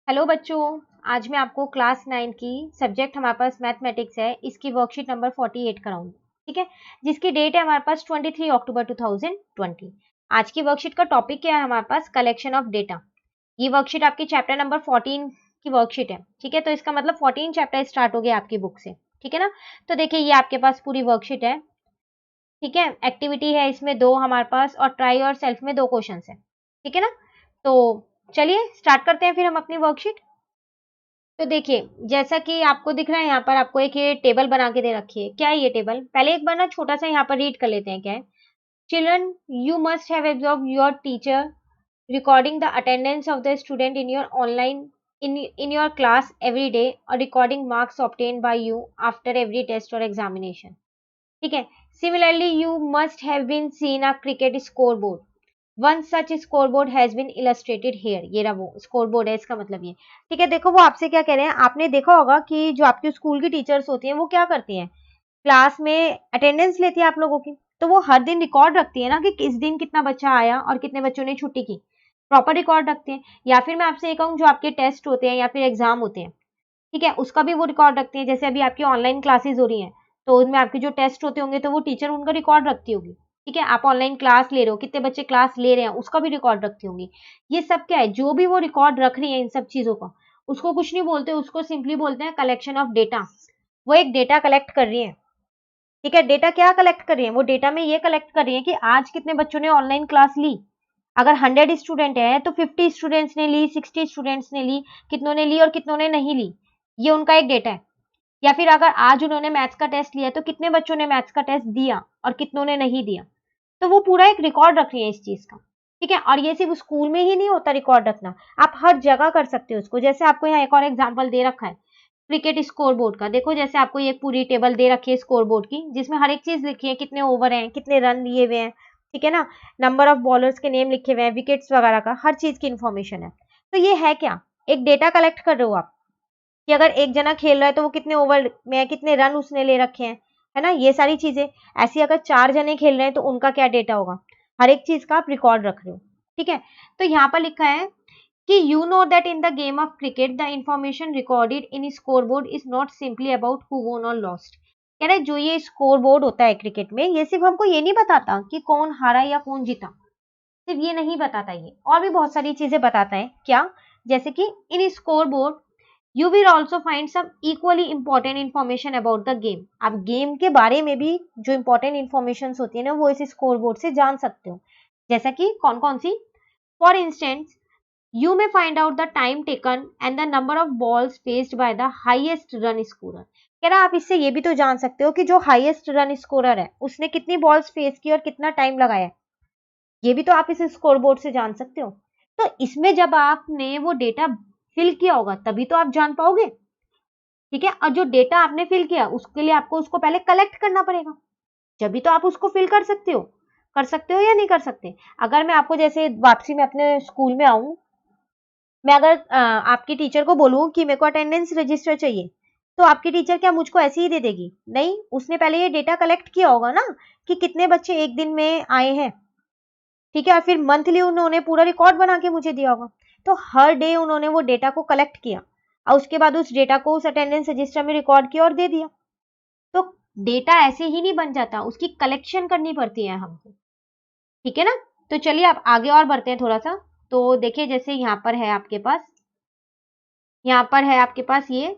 Hello बच्चों। आज मैं आपको क्लास 9 की सब्जेक्ट हमारे पास मैथमेटिक्स है, इसकी वर्कशीट नंबर 48 कराऊंगी। ठीक है, जिसकी डेट है हमारे पास 23 अक्टूबर 2020। आज की वर्कशीट का टॉपिक क्या है हमारे पास? Collection of data. ये वर्कशीट आपकी चैप्टर नंबर 14 की वर्कशीट है। ठीक है, तो इसका मतलब 14 चैप्टर स्टार्ट हो गया आपकी बुक से। ठीक है ना, तो देखिए ये आपके पास पूरी वर्कशीट है। ठीक है, एक्टिविटी है इसमें दो हमारे पास, और ट्राई और सेल्फ में 2 क्वेश्चन है। ठीक है ना, तो चलिए स्टार्ट करते हैं फिर हम अपनी वर्कशीट। तो देखिए जैसा कि आपको दिख रहा है यहाँ पर आपको एक ये टेबल बना के दे रखी है। क्या है ये टेबल? पहले एक बार ना छोटा सा यहाँ पर रीड कर लेते हैं क्या है। Children, you must have observe your teacher recording the attendance of the student in your online in your class every day, or recording marks obtained by you after every test or examination. ठीक है, similarly you must have been seen a cricket scoreboard. One such scoreboard has been illustrated here. ये रहा वो scoreboard है, इसका मतलब ये। ठीक है, देखो वो आपसे क्या कह रहे हैं, आपने देखा होगा कि जो आपके स्कूल की टीचर्स होती हैं वो क्या करती हैं, क्लास में अटेंडेंस लेती है आप लोगों की। तो वो हर दिन रिकॉर्ड रखती है ना कि किस दिन कितना बच्चा आया और कितने बच्चों ने छुट्टी की। प्रॉपर रिकॉर्ड रखते हैं। या फिर मैं आपसे ये कहूँ, जो आपके टेस्ट होते हैं या फिर एग्जाम होते हैं, ठीक है, उसका भी वो रिकॉर्ड रखते हैं। जैसे अभी आपकी ऑनलाइन क्लासेस हो रही हैं, तो उनमें आपके जो टेस्ट होते होंगे तो वो टीचर उनका रिकॉर्ड रखती होगी। ठीक है, आप ऑनलाइन क्लास ले रहे हो, कितने बच्चे क्लास ले रहे हैं उसका भी रिकॉर्ड रखती होंगी। ये सब क्या है, जो भी वो रिकॉर्ड रख रही है इन सब चीजों का, उसको कुछ नहीं बोलते, उसको सिंपली बोलते हैं कलेक्शन ऑफ डेटा। वो एक डेटा कलेक्ट कर रही है। ठीक है, डेटा क्या कलेक्ट कर रही है? वो डेटा में ये कलेक्ट कर रही है कि आज कितने बच्चों ने ऑनलाइन क्लास ली। अगर 100 स्टूडेंट है तो 50 स्टूडेंट्स ने ली, 60 स्टूडेंट्स ने ली, कितनों ने ली और कितनों ने नहीं ली। ये उनका एक डेटा है। या फिर अगर आज उन्होंने मैथ्स का टेस्ट लिया तो कितने बच्चों ने मैथ्स का टेस्ट दिया और कितनों ने नहीं दिया। तो वो पूरा एक रिकॉर्ड रख रही है इस चीज का। ठीक है, और ये सिर्फ स्कूल में ही नहीं होता रिकॉर्ड रखना, आप हर जगह कर सकते हो उसको। जैसे आपको यहाँ एक और एग्जाम्पल दे रखा है क्रिकेट स्कोर बोर्ड का। देखो जैसे आपको ये पूरी टेबल दे रखी है स्कोर बोर्ड की, जिसमें हर एक चीज लिखी है, कितने ओवर हैं, कितने रन लिए हुए हैं, ठीक है ना, नंबर ऑफ बॉलर्स के नेम लिखे हुए हैं, विकेट्स वगैरह का, हर चीज की इंफॉर्मेशन है। तो ये है क्या, एक डेटा कलेक्ट कर रहे हो आप, कि अगर एक जना खेल रहा है तो वो कितने ओवर में है, कितने रन उसने ले रखे हैं, है ना, ये सारी चीजें। ऐसी अगर 4 जने खेल रहे हैं तो उनका क्या डेटा होगा, हर एक चीज का आप रिकॉर्ड रख रहे हो। ठीक है, तो यहाँ पर लिखा है कि you know that in the game of cricket the information recorded in scoreboard is not simply about who वोन और लॉस्ट। कह रहे जो ये स्कोरबोर्ड होता है क्रिकेट में, ये सिर्फ हमको ये नहीं बताता कि कौन हारा या कौन जीता, सिर्फ ये नहीं बताता, ये और भी बहुत सारी चीजें बताता है। क्या? जैसे कि in scoreboard you will also find some equally important information about the game. आप गेम के बारे में भी जो इंपॉर्टेंट इन्फॉर्मेशन होती है ना, वो इस स्कोरबोर्ड से जान सकते हो। जैसा कि कौन कौन सी? For instance, you may find out the time taken and the number of balls faced by the highest run scorer। कह रहा आप इससे ये भी तो जान सकते हो कि जो हाईएस्ट रन स्कोरर है उसने कितनी बॉल्स फेस की और कितना टाइम लगाया है। ये भी तो आप इस स्कोरबोर्ड से जान सकते हो। तो इसमें जब आपने वो डेटा फिल किया होगा तभी तो आप जान पाओगे। ठीक है, और जो डेटा आपने फिल किया उसके लिए आपको उसको पहले कलेक्ट करना पड़ेगा, जब भी तो आप उसको फिल कर सकते हो। कर सकते हो या नहीं कर सकते? अगर मैं आपको जैसे वापसी में अपने स्कूल में आऊं, मैं अगर आपकी टीचर को बोलूं कि मेरे को अटेंडेंस रजिस्टर चाहिए, तो आपकी टीचर क्या मुझको ऐसे ही दे देगी? नहीं, उसने पहले ये डेटा कलेक्ट किया होगा ना कि कितने बच्चे एक दिन में आए हैं। ठीक है, और फिर मंथली उन्होंने पूरा रिकॉर्ड बना के मुझे दिया होगा। तो हर डे उन्होंने वो डेटा को कलेक्ट किया और उसके बाद उस डेटा को उस अटेंडेंस रजिस्टर में रिकॉर्ड किया और दे दिया। तो डेटा ऐसे ही नहीं बन जाता, उसकी कलेक्शन करनी पड़ती है हमको। ठीक है ना, तो चलिए आप आगे और बढ़ते हैं थोड़ा सा। तो देखिए जैसे यहाँ पर है आपके पास ये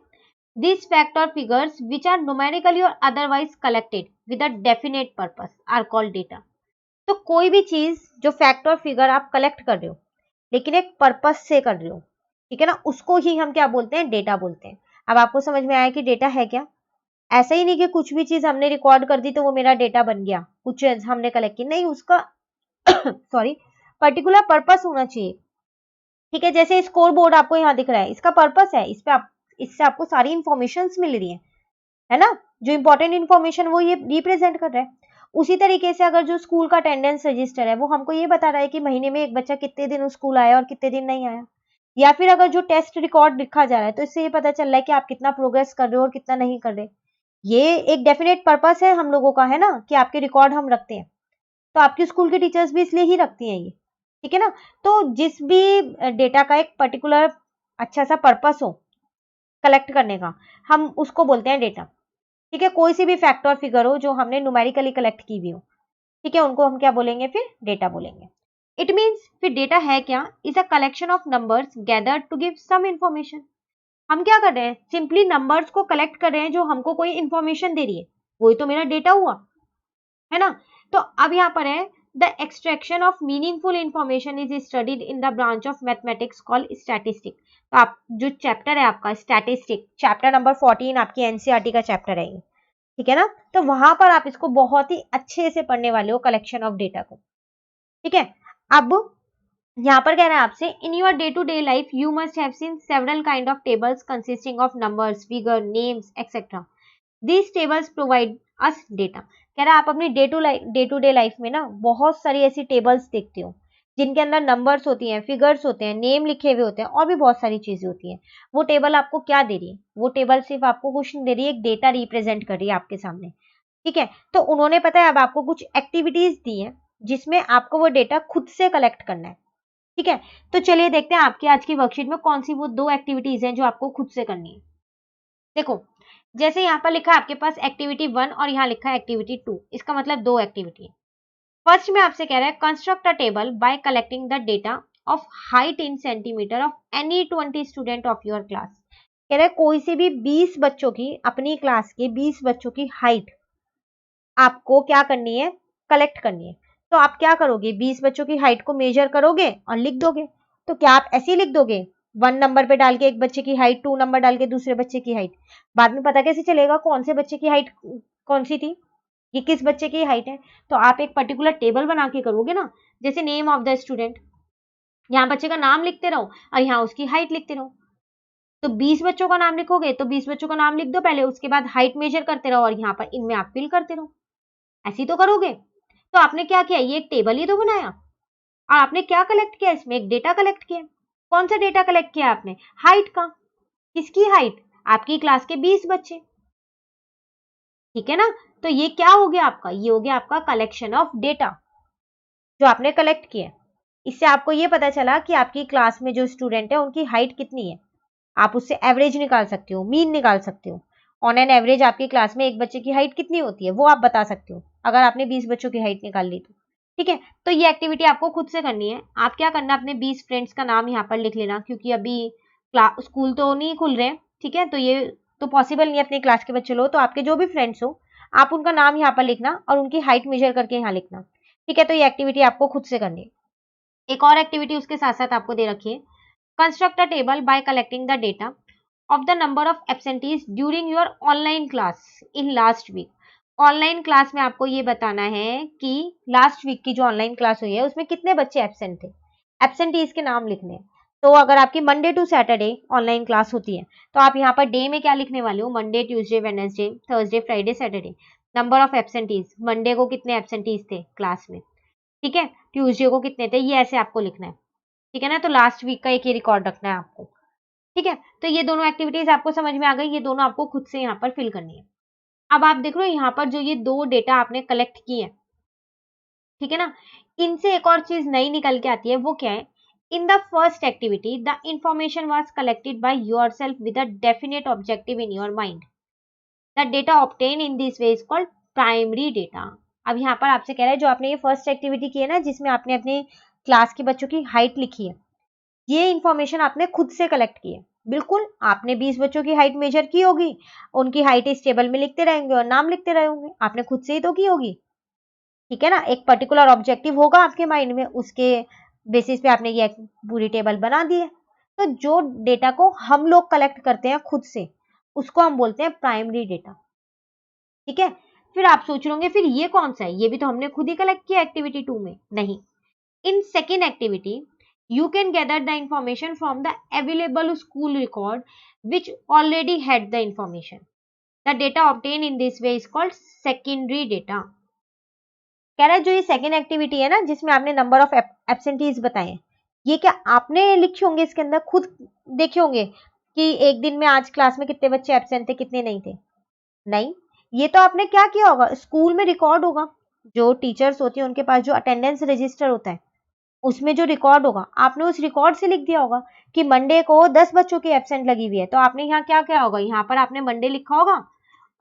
दिस फैक्ट और फिगर्स विच आर न्यूमेरिकली और otherwise collected with a definite purpose are called data. तो कोई भी चीज जो फैक्ट और फिगर आप कलेक्ट कर रहे हो लेकिन एक पर्पस से कर रहे हो, ठीक है ना, उसको ही हम क्या बोलते हैं? डेटा बोलते हैं। अब आपको समझ में आया कि डेटा है क्या? ऐसा ही नहीं कि कुछ भी चीज हमने रिकॉर्ड कर दी तो वो मेरा डेटा बन गया, कुछ हमने कलेक्ट की, नहीं, उसका सॉरी पर्टिकुलर पर्पस होना चाहिए। ठीक है, जैसे स्कोर बोर्ड आपको यहाँ दिख रहा है, इसका पर्पस है, इससे आपको सारी इंफॉर्मेशन मिल रही है ना, जो इंपॉर्टेंट इंफॉर्मेशन वो ये रिप्रेजेंट कर रहा है। उसी तरीके से अगर जो स्कूल का अटेंडेंस रजिस्टर है वो हमको ये बता रहा है कि महीने में एक बच्चा कितने दिन स्कूल आया और कितने दिन नहीं आया। या फिर अगर जो टेस्ट रिकॉर्ड लिखा जा रहा है तो इससे ये पता चल रहा है कि आप कितना प्रोग्रेस कर रहे हो और कितना नहीं कर रहे। ये एक डेफिनेट पर्पस है हम लोगों का, है ना, कि आपके रिकॉर्ड हम रखते हैं। तो आपकी स्कूल की टीचर्स भी इसलिए ही रखती हैं ये। ठीक है ना, तो जिस भी डेटा का एक पर्टिकुलर अच्छा सा पर्पस हो कलेक्ट करने का, हम उसको बोलते हैं डेटा। ठीक है, कोई सी भी फैक्ट और फिगर हो जो हमने न्यूमेरिकली कलेक्ट की भी हो, ठीक है, उनको हम क्या बोलेंगे, फिर डेटा बोलेंगे। इट मीन्स फिर डेटा है क्या, is a collection of numbers gathered to give some information. हम क्या कर रहे हैं, सिंपली नंबर्स को कलेक्ट कर रहे हैं जो हमको कोई इंफॉर्मेशन दे रही है, वही तो मेरा डेटा हुआ, है ना। तो अब यहाँ पर है, the extraction of meaningful information is studied in the branch of mathematics called statistic. तो आप जो चैप्टर है आपका स्टैटिस्टिक, चैप्टर नंबर 14 आपकी एनसीईआरटी का चैप्टर है ये, ठीक है ना। तो वहां पर आप इसको बहुत ही अच्छे से पढ़ने वाले हो, कलेक्शन ऑफ डेटा को, ठीक है। अब यहाँ पर कह रहा है आपसे, in your day to day life you must have seen several kind of tables consisting of numbers, figure, names etcetera. These tables provide us data. कह रहा है आप अपनी डे टू डे लाइफ में ना बहुत सारी ऐसी टेबल्स देखते हो जिनके अंदर नंबर्स होती हैं, फिगर्स होते हैं, नेम लिखे हुए होते हैं और भी बहुत सारी चीजें होती हैं। वो टेबल आपको क्या दे रही है, वो टेबल सिर्फ आपको कुछ नहीं दे रही है, एक डेटा रिप्रेजेंट कर रही है आपके सामने, ठीक है। तो उन्होंने पता है अब आपको कुछ एक्टिविटीज दी है जिसमें आपको वो डेटा खुद से कलेक्ट करना है, ठीक है। तो चलिए देखते हैं आपकी आज की वर्कशीट में कौन सी वो 2 एक्टिविटीज हैं जो आपको खुद से करनी है। देखो, जैसे यहाँ पर लिखा है आपके पास एक्टिविटी 1 और यहाँ लिखा है एक्टिविटी 2, इसका मतलब 2 एक्टिविटी है। फर्स्ट में आपसे कह रहा है, construct a table by collecting the data of height in centimetre of any 20 student of your class. कह रहा है कोई से भी 20 बच्चों की, अपनी क्लास के 20 बच्चों की हाइट आपको क्या करनी है, कलेक्ट करनी है। तो आप क्या करोगे, 20 बच्चों की हाइट को मेजर करोगे और लिख दोगे। तो क्या आप ऐसे ही लिख दोगे, 1 नंबर पे डाल के एक बच्चे की हाइट, 2 नंबर डाल के दूसरे बच्चे की हाइट, बाद में पता कैसे चलेगा कौन से बच्चे की हाइट कौन सी थी, ये किस बच्चे की हाइट है। तो आप एक पर्टिकुलर टेबल बना के करोगे ना, जैसे नेम ऑफ द स्टूडेंट, यहाँ बच्चे का नाम लिखते रहो और यहाँ उसकी हाइट लिखते रहो। तो 20 बच्चों का नाम लिखोगे तो 20 बच्चों का नाम लिख दो पहले, उसके बाद हाइट मेजर करते रहो और यहाँ पर इनमें आप फिल करते रहो, ऐसे ही तो करोगे। तो आपने क्या किया, ये एक टेबल ही तो बनाया और आपने क्या कलेक्ट किया, इसमें एक डेटा कलेक्ट किया। कौन सा डेटा कलेक्ट किया आपने, हाइट का। किसकी हाइट, आपकी क्लास के 20 बच्चे, ठीक है ना। तो ये क्या हो गया आपका, ये हो गया आपका कलेक्शन ऑफ डेटा जो आपने कलेक्ट किया। इससे आपको ये पता चला कि आपकी क्लास में जो स्टूडेंट है उनकी हाइट कितनी है, आप उससे एवरेज निकाल सकते हो, मीन निकाल सकते हो। ऑन एन एवरेज आपकी क्लास में एक बच्चे की हाइट कितनी होती है वो आप बता सकते हो, अगर आपने 20 बच्चों की हाइट निकाल ली तो, ठीक है। तो ये एक्टिविटी आपको खुद से करनी है। आप क्या करना, अपने 20 फ्रेंड्स का नाम यहाँ पर लिख लेना, क्योंकि अभी स्कूल तो नहीं खुल रहे हैं, ठीक है। तो ये तो पॉसिबल नहीं है अपनी क्लास के बच्चे लो, तो आपके जो भी फ्रेंड्स हो आप उनका नाम यहाँ पर लिखना और उनकी हाइट मेजर करके यहाँ लिखना, ठीक है। तो ये एक्टिविटी आपको खुद से करनी है। एक और एक्टिविटी उसके साथ साथ आपको दे रखी है, construct a table by collecting the data of the number of absentees during your online class in last week। Online class में आपको ये बताना है कि लास्ट वीक की जो ऑनलाइन क्लास हुई है उसमें कितने बच्चे एब्सेंट थे, एब्सेंटीज के नाम लिखने हैं। तो अगर आपकी Monday to Saturday online class होती है तो आप यहाँ पर डे में क्या लिखने वाले हो, Monday, Tuesday, Wednesday, Thursday, Friday, Saturday, number of absentees, Monday को कितने एब्सेंटीज थे क्लास में, ठीक है, ट्यूसडे को कितने थे, ये ऐसे आपको लिखना है, ठीक है ना। तो लास्ट वीक का एक ही रिकॉर्ड रखना है आपको, ठीक है। तो ये दोनों एक्टिविटीज आपको समझ में आ गई, ये दोनों आपको खुद से यहाँ पर फिल करनी है। अब आप देख रहे हो यहाँ पर जो ये 2 डेटा आपने कलेक्ट किए हैं, ठीक है ना, इनसे एक और चीज नई निकल के आती है, वो क्या है, in the first activity the information was collected by your self with a definite objective in your mind. The data obtain in this way is called primary data. अब यहाँ पर आपसे कह रहा है जो आपने ये फर्स्ट एक्टिविटी की है ना, जिसमें आपने अपने क्लास के बच्चों की हाइट लिखी है, ये इंफॉर्मेशन आपने खुद से कलेक्ट की है। बिल्कुल, आपने 20 बच्चों की हाइट मेजर की होगी, उनकी हाइट इस टेबल में लिखते रहेंगे और नाम लिखते रहेंगे, आपने खुद से ही तो की होगी, ठीक है ना। एक पर्टिकुलर ऑब्जेक्टिव होगा आपके माइंड में, उसके बेसिस पे आपने ये पूरी टेबल बना दी है। तो जो डेटा को हम लोग कलेक्ट करते हैं खुद से, उसको हम बोलते हैं प्राइमरी डेटा, ठीक है। फिर आप सोच रहे होंगे फिर ये कौन सा है, ये भी तो हमने खुद ही कलेक्ट किया एक्टिविटी 2 में। नहीं, in second activity you can gather the information from the available school record which already had the information। the data obtained in this way is called secondary data। कह रहा है जो ये सेकेंड एक्टिविटी है ना, जिसमें आपने नंबर ऑफ एब्सेंटीज बताए, ये क्या आपने लिखे होंगे इसके अंदर, खुद देखे होंगे कि एक दिन में आज क्लास में कितने बच्चे एब्सेंट थे कितने नहीं थे, नहीं, ये तो आपने क्या किया होगा, स्कूल में रिकॉर्ड होगा, जो टीचर्स होती है उनके पास जो अटेंडेंस रजिस्टर होता है, उसमें जो रिकॉर्ड होगा आपने उस रिकॉर्ड से लिख दिया होगा कि मंडे को 10 बच्चों की एब्सेंट लगी हुई है, तो आपने यहाँ क्या क्या होगा, यहाँ पर आपने मंडे लिखा होगा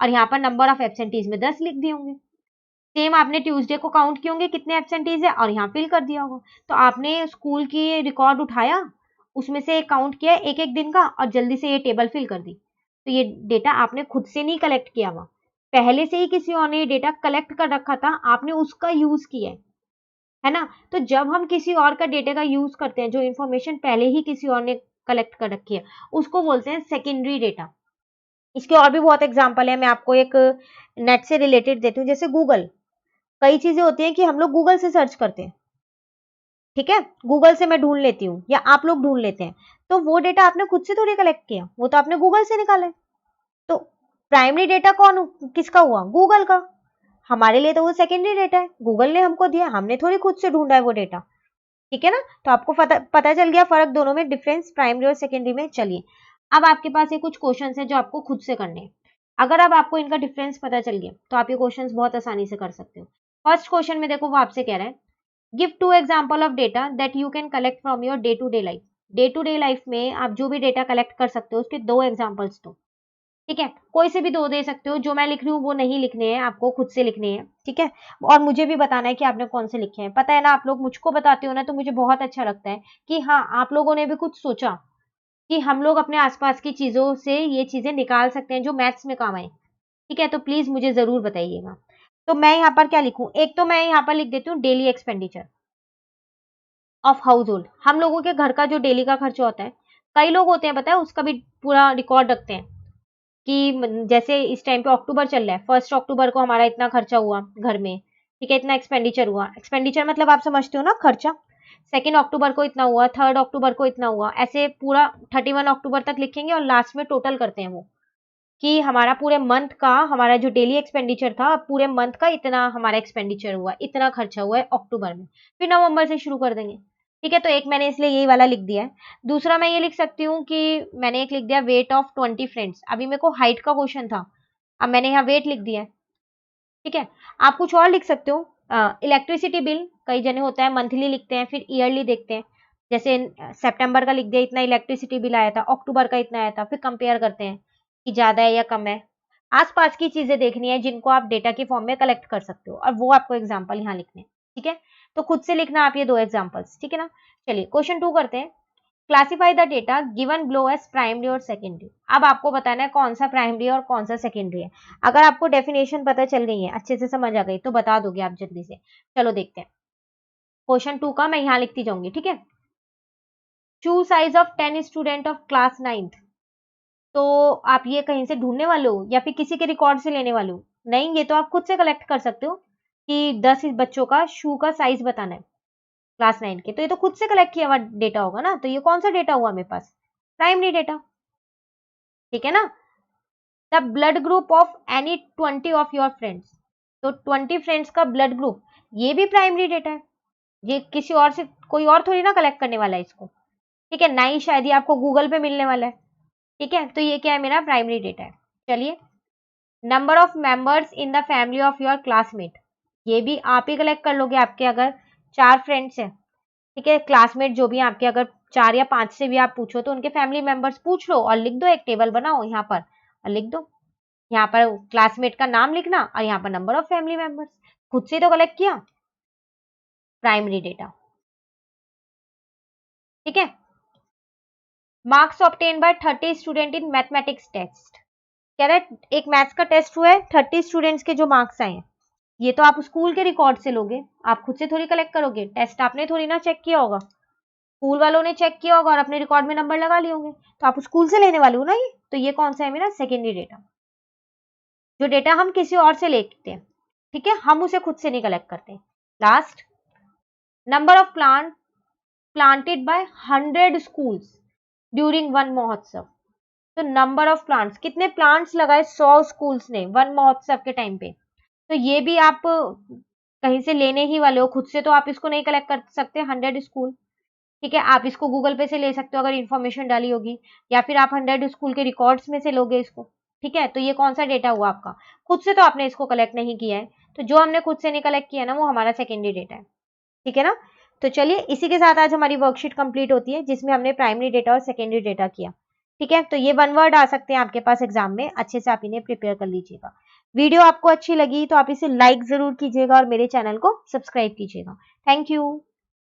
और यहाँ पर नंबर ऑफ एब्सेंटीज में 10 लिख दिए होंगे। सेम आपने ट्यूसडे को काउंट किए होंगे कितने एब्सेंटीज है और यहाँ फिल कर दिया होगा। तो आपने स्कूल की रिकॉर्ड उठाया, उसमें से काउंट किया एक एक दिन का और जल्दी से ये टेबल फिल कर दी। तो ये डेटा आपने खुद से नहीं कलेक्ट किया हुआ, पहले से ही किसी और ने ये डेटा कलेक्ट कर रखा था, आपने उसका यूज किया है ना। तो जब हम किसी और का डेटा का यूज करते हैं, जो इन्फॉर्मेशन पहले ही किसी और ने कलेक्ट कर रखी है, उसको बोलते हैं सेकेंडरी डेटा। इसके और भी बहुत एग्जाम्पल है, मैं आपको एक नेट से रिलेटेड देती हूँ। जैसे गूगल, कई चीजें होती हैं कि हम लोग गूगल से सर्च करते हैं, ठीक है, गूगल से मैं ढूंढ लेती हूँ या आप लोग ढूंढ लेते हैं, तो वो डेटा आपने खुद से थोड़ी कलेक्ट किया, वो तो आपने गूगल से निकाला है। तो प्राइमरी डेटा कौन किसका हुआ, गूगल का। हमारे लिए तो वो सेकेंडरी डेटा है, गूगल ने हमको दिया, हमने थोड़ी खुद से ढूंढा है वो डेटा, ठीक है ना। तो आपको पता चल गया फर्क दोनों में, डिफरेंस प्राइमरी और सेकेंडरी में। चलिए अब आपके पास ये कुछ क्वेश्चन है जो आपको खुद से करने हैं। अगर अब आपको इनका डिफरेंस पता चल गया तो आप ये क्वेश्चन बहुत आसानी से कर सकते हो। फर्स्ट क्वेश्चन में देखो, वो आपसे कह रहा है give 2 example of data that you can collect from your day to day life. Day to day life में आप जो भी डेटा कलेक्ट कर सकते हो उसके 2 एग्जाम्पल्स दो, ठीक है। कोई से भी 2 दे सकते हो, जो मैं लिख रही हूँ वो नहीं लिखने हैं, आपको खुद से लिखने हैं, ठीक है। और मुझे भी बताना है कि आपने कौन से लिखे हैं। पता है ना, आप लोग मुझको बताते हो ना तो मुझे बहुत अच्छा लगता है कि हाँ, आप लोगों ने भी कुछ सोचा कि हम लोग अपने आसपास की चीजों से ये चीजें निकाल सकते हैं जो मैथ्स में काम आए, ठीक है। तो प्लीज मुझे जरूर बताइएगा। तो मैं यहाँ पर क्या लिखूं, एक तो मैं यहाँ पर लिख देती हूँ daily expenditure of house hold. हम लोगों के घर का जो डेली का खर्चा होता है, कई लोग होते हैं पता है, उसका भी पूरा रिकॉर्ड रखते हैं कि जैसे इस टाइम पे अक्टूबर चल रहा है, 1 अक्टूबर को हमारा इतना खर्चा हुआ घर में, ठीक है, इतना एक्सपेंडिचर हुआ। एक्सपेंडिचर मतलब आप समझते हो ना, खर्चा। 2 अक्टूबर को इतना हुआ, 3 अक्टूबर को इतना हुआ, ऐसे पूरा 31 अक्टूबर तक लिखेंगे और लास्ट में टोटल करते हैं वो कि हमारा पूरे मंथ का, हमारा जो डेली एक्सपेंडिचर था, पूरे मंथ का इतना हमारा एक्सपेंडिचर हुआ, इतना खर्चा हुआ है अक्टूबर में। फिर नवंबर से शुरू कर देंगे, ठीक है। तो एक मैंने इसलिए यही वाला लिख दिया है। दूसरा मैं ये लिख सकती हूँ कि मैंने एक लिख दिया वेट ऑफ 20 फ्रेंड्स। अभी मेरे को हाइट का क्वेश्चन था, अब मैंने यहाँ वेट लिख दिया है, ठीक है। आप कुछ और लिख सकते हो। इलेक्ट्रिसिटी बिल, कई जने होता है मंथली लिखते हैं फिर ईयरली देखते हैं। जैसे सितंबर का लिख दिया इतना इलेक्ट्रिसिटी बिल आया था, अक्टूबर का इतना आया था, फिर कंपेयर करते हैं कि ज्यादा है या कम है। आसपास की चीजें देखनी है जिनको आप डेटा के फॉर्म में कलेक्ट कर सकते हो, और वो आपको एग्जाम्पल यहाँ लिखने हैं, ठीक है। तो खुद से लिखना आप ये 2 एग्जाम्पल्स, ठीक है ना। चलिए क्वेश्चन 2 करते हैं। Classify the data given below as primary और सेकेंडरी। अब आपको बताना है कौन सा प्राइमरी और कौन सा सेकेंडरी है। अगर आपको डेफिनेशन पता चल गई है, अच्छे से समझ आ गई, तो बता दोगे आप जल्दी से। चलो देखते हैं क्वेश्चन 2 का, मैं यहाँ लिखती जाऊंगी, ठीक है। Choose size of 10 student of class 9th। तो आप ये कहीं से ढूंढने वाले हो या फिर किसी के रिकॉर्ड से लेने वाले हो? नहीं, ये तो आप खुद से कलेक्ट कर सकते हो कि 10 बच्चों का शू का साइज बताना है क्लास 9 के, तो ये तो खुद से कलेक्ट किया हुआ डेटा होगा ना। तो ये कौन सा डेटा हुआ मेरे पास, प्राइमरी डेटा, ठीक है ना। The blood group of any 20 of your friends. तो 20 फ्रेंड्स का ब्लड ग्रुप, ये भी प्राइमरी डेटा है। ये किसी और से, कोई और थोड़ी ना कलेक्ट करने वाला है इसको, ठीक है ना ही, शायद ये आपको गूगल पे मिलने वाला है, ठीक है। तो ये क्या है, मेरा प्राइमरी डेटा है। चलिए, number of members in the family of your classmate, ये भी आप ही कलेक्ट कर लोगे। आपके अगर 4 फ्रेंड्स हैं, ठीक है, क्लासमेट जो भी आपके, अगर 4 या 5 से भी आप पूछो तो उनके फैमिली मेंबर्स पूछ लो और लिख दो, एक टेबल बनाओ यहाँ पर और लिख दो। यहाँ पर क्लासमेट का नाम लिखना और यहाँ पर नंबर ऑफ फैमिली मेंबर्स, खुद से तो कलेक्ट किया, प्राइमरी डेटा, ठीक है। Marks obtain by 30 student in mathematics test. कह रहा है एक मैथ्स का टेस्ट हुआ है, 30 स्टूडेंट्स के जो मार्क्स आए हैं, ये तो आप स्कूल के रिकॉर्ड से लोगे, आप खुद से थोड़ी कलेक्ट करोगे। टेस्ट आपने थोड़ी ना चेक किया होगा, स्कूल वालों ने चेक किया होगा और अपने रिकॉर्ड में नंबर लगा लिए होंगे, तो आप स्कूल से लेने वाले हो ना ये। तो ये कौन सा है मेरा, सेकेंडरी डेटा। जो डेटा हम किसी और से लेते हैं, ठीक है, हम उसे खुद से नहीं कलेक्ट करते। Last, number of plant planted by 100 schools during one महोत्सव। तो नंबर ऑफ प्लांट्स, कितने प्लांट्स लगाए 100 स्कूल्स ने वन महोत्सव के टाइम पे। तो ये भी आप कहीं से लेने ही वाले हो, खुद से तो आप इसको नहीं कलेक्ट कर सकते 100 स्कूल, ठीक है। आप इसको गूगल पे से ले सकते हो अगर इन्फॉर्मेशन डाली होगी, या फिर आप 100 स्कूल के रिकॉर्ड्स में से लोगे इसको, ठीक है। तो ये कौन सा डेटा हुआ आपका, खुद से तो आपने इसको कलेक्ट नहीं किया है। तो जो हमने खुद से नहीं कलेक्ट किया ना, वो हमारा सेकेंडरी डेटा है, ठीक है ना। तो चलिए इसी के साथ आज हमारी वर्कशीट कंप्लीट होती है, जिसमें हमने प्राइमरी डेटा और सेकेंडरी डेटा किया। ठीक है, तो ये 1 वर्ड आ सकते हैं आपके पास एग्जाम में, अच्छे से आप इन्हें प्रिपेयर कर लीजिएगा। वीडियो आपको अच्छी लगी तो आप इसे लाइक जरूर कीजिएगा और मेरे चैनल को सब्सक्राइब कीजिएगा। Thank you.